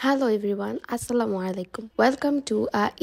Hello everyone, আসসালামু আলাইকুম। Welcome to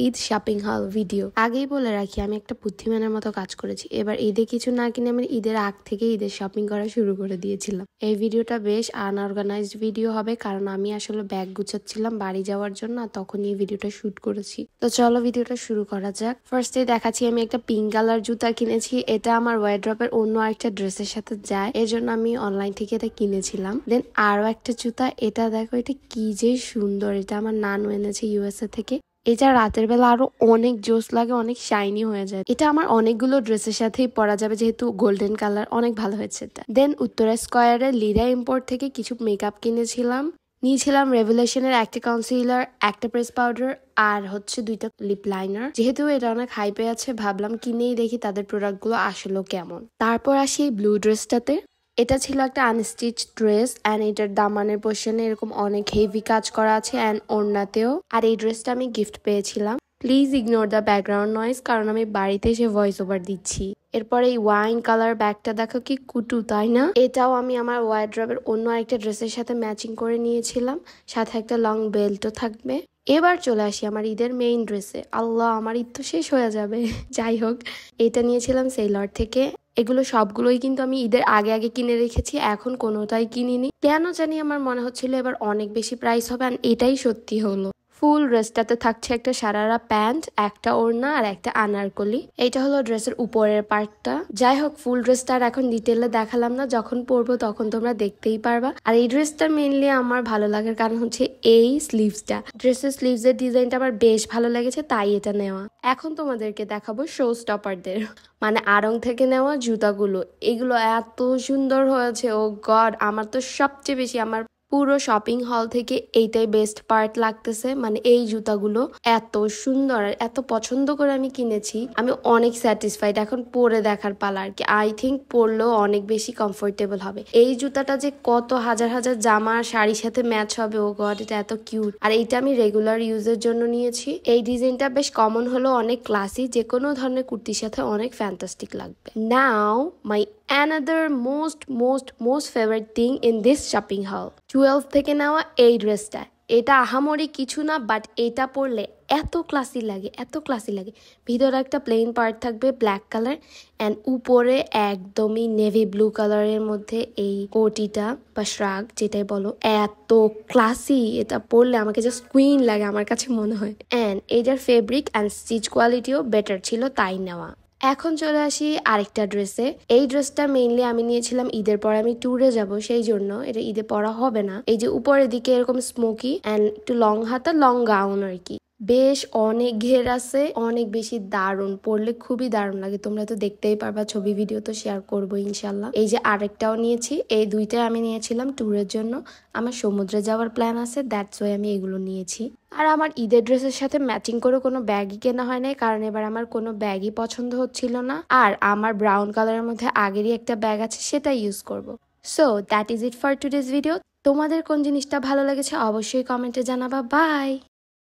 Eid shopping হল ভিডিও। আগেই বলে রাখি, আমি একটা বুদ্ধিমানের মতো কাজ করেছি। এবার ঈদে কিছু না কিনে আমি ঈদের আগ থেকে ঈদের শপিং করা শুরু করে দিয়েছিলাম। এই ভিডিওটা বেশ আনঅর্গানাইজড ভিডিও হবে, কারণ আমি আসলে ব্যাগ গুছাচ্ছিলাম বাড়ি যাওয়ার জন্য, তখন এই ভিডিওটা শুট করেছি। তো চলো ভিডিওটা শুরু করা যাক। ফার্স্টে দেখাচ্ছি আমি একটা পিঙ্ক কালার জুতা কিনেছি। এটা আমার ওয়ারড্রপের অন্য একটা ড্রেসের সাথে যায়, এর জন্য আমি অনলাইন থেকে এটা কিনেছিলাম। দেন আরো একটা জুতা, এটা দেখো, এটা কি যে সুন্দর। এটা আমার নানু এনেছে ইউএসএ থেকে। এটা রাতের বেলা আরো অনেক জোস লাগে, অনেক শাইনি হয়ে যায়। এটা আমার অনেকগুলো ড্রেসের সাথেই পরা যাবে, যেহেতু গোল্ডেন কালার। অনেক ভালো হয়েছে এটা। দেন উত্তরা স্কয়ারের লিরা ইম্পোর্ট থেকে কিছু মেকআপ কিনেছিলাম। নিয়েছিলাম রেভুলেশনের একটা কনসিলার, একটা প্রেস পাউডার, আর হচ্ছে 2টা লিপ লাইনার। যেহেতু এটা অনেক হাইপে আছে, ভাবলাম কিনেই দেখি তাদের প্রোডাক্ট গুলো আসলে কেমন। তারপর আসি এই ব্লু ড্রেসটাতে। এটা ছিল একটা আনস্টিচ ড্রেস, অ্যান্ড এটার দামানের পোর্শনে এরকম অনেক হেভি কাজ করা আছে, অ্যান্ড ওড়নাতেও। আর এই ড্রেসটা আমি গিফট পেয়েছিলাম। Please ignore the background noise, কারণ আমি বাড়িতে এসে ভয়েস ওভার দিচ্ছি। এরপর এই ওয়াইন কালার ব্যাগটা দেখো, কি কুটু তাই না? এটাও আমি আমার ওয়ারড্রবের অন্য একটা ড্রেসের সাথে ম্যাচিং করে নিয়েছিলাম, সাথে একটা লং বেল্টও থাকবে। এবার চলে আসি আমার ঈদের মেইন ড্রেসে। আল্লাহ, আমার ঈদ তো শেষ হয়ে যাবে। যাই হোক, এটা নিয়েছিলাম সেলর থেকে। এগুলো সবগুলোই কিন্তু আমি ঈদের আগে আগে কিনে রেখেছি, এখন কোনোটাই কিনিনি। কেন জানি আমার মনে হচ্ছিল এবার অনেক বেশি প্রাইস হবে, আর এটাই সত্যি হলো। ফুল ড্রেসটাতে থাকছে একটা সারারা প্যান্ট, একটা ওড়না, আর একটা আনারকলি। এইটা হলো ড্রেসের উপরের পার্টটা। যাই হোক, ফুল ড্রেসটা আর এখন ডিটেলে দেখালাম না, যখন পরবো তখন তোমরা দেখতেই পারবা। আর এই ড্রেসটা মেইনলি আমার ভালো লাগার কারণ হচ্ছে এই স্লিভসটা। ড্রেসের স্লিভসের ডিজাইনটা আমার বেশ ভালো লেগেছে, তাই এটা নেওয়া। এখন তোমাদেরকে দেখাবো শো স্টপারদের, মানে আড়ং থেকে নেওয়া জুতাগুলো। এগুলো এত সুন্দর হয়েছে, ও গড। আমার তো সবচেয়ে বেশি, আমার পুরো শপিং হল থেকে এইটাই বেস্ট পার্ট লাগতেছে। মানে এই জুতাগুলো এত সুন্দর আর এত পছন্দ করে আমি কিনেছি, আমি অনেক স্যাটিসফাইড। এখন পরে দেখার পালা আর কি। আই থিঙ্ক পরলেও অনেক বেশি কমফোর্টেবল হবে। এই জুতাটা যে কত হাজার হাজার জামা শাড়ির সাথে ম্যাচ হবে, ও গড, এটা এত কিউট। আর এইটা আমি রেগুলার ইউজের জন্য নিয়েছি। এই ডিজাইনটা বেশ কমন হলো, অনেক ক্লাসি, যে কোনো ধরনের কুর্তির সাথে অনেক ফ্যান্টাস্টিক লাগবে। নাও মাই another most favorite thing in this shopping haul, 12 থেকে নেওয়া এই ড্রেসটা। এটা আহামরি কিছু না, বাট এটা পরলে এত ক্লাসি লাগে, এত ক্লাসি লাগে। ভিতরে একটা প্লেন পার্ট থাকবে ব্ল্যাক কালার, অ্যান্ড উপরে একদমই নেভি ব্লু কালারের মধ্যে এই কোটিটা বা শ্রাগ যেটাই বলো, এত ক্লাসি। এটা পরলে আমাকে জাস্ট কুইন লাগে আমার কাছে মনে হয়। অ্যান্ড এইটার ফেব্রিক অ্যান্ড স্টিচ কোয়ালিটিও বেটার ছিল, তাই নেওয়া। এখন চলে আসি আরেকটা ড্রেসে। এই ড্রেসটা মেইনলি আমি নিয়েছিলাম ঈদের পর আমি ট্যুরে যাব, সেই জন্য এটা ঈদে পরা হবে না। এই যে উপরের দিকে এরকম স্মোকি অ্যান্ড একটু লং হাতা, লং গাউন আর কি। বেশ অনেক ঘের আছে, অনেক বেশি দারুণ, পরলে খুবই দারুণ লাগে। তোমরা তো দেখতেই পারবা, ছবি ভিডিও তো শেয়ার করবো ইনশাল্লাহ। এই যে আরেকটাও নিয়েছি, এই দুইটাই আমি নিয়েছিলাম ট্যুরের জন্য। আমার সমুদ্রে যাওয়ার প্ল্যান আছে, দ্যাটস ওয়াই আমি এগুলো নিয়েছি। আর আমার ঈদের ড্রেসের সাথে ম্যাচিং করে কোনো ব্যাগই কেনা হয় নাই, কারণ এবার আমার কোনো ব্যাগই পছন্দ হচ্ছিল না। আর আমার ব্রাউন কালারের মধ্যে আগেরই একটা ব্যাগ আছে, সেটা ইউজ করব। So that is it for today's video. তোমাদের কোন জিনিসটা ভালো লেগেছে অবশ্যই কমেন্টে জানাবা। বাই।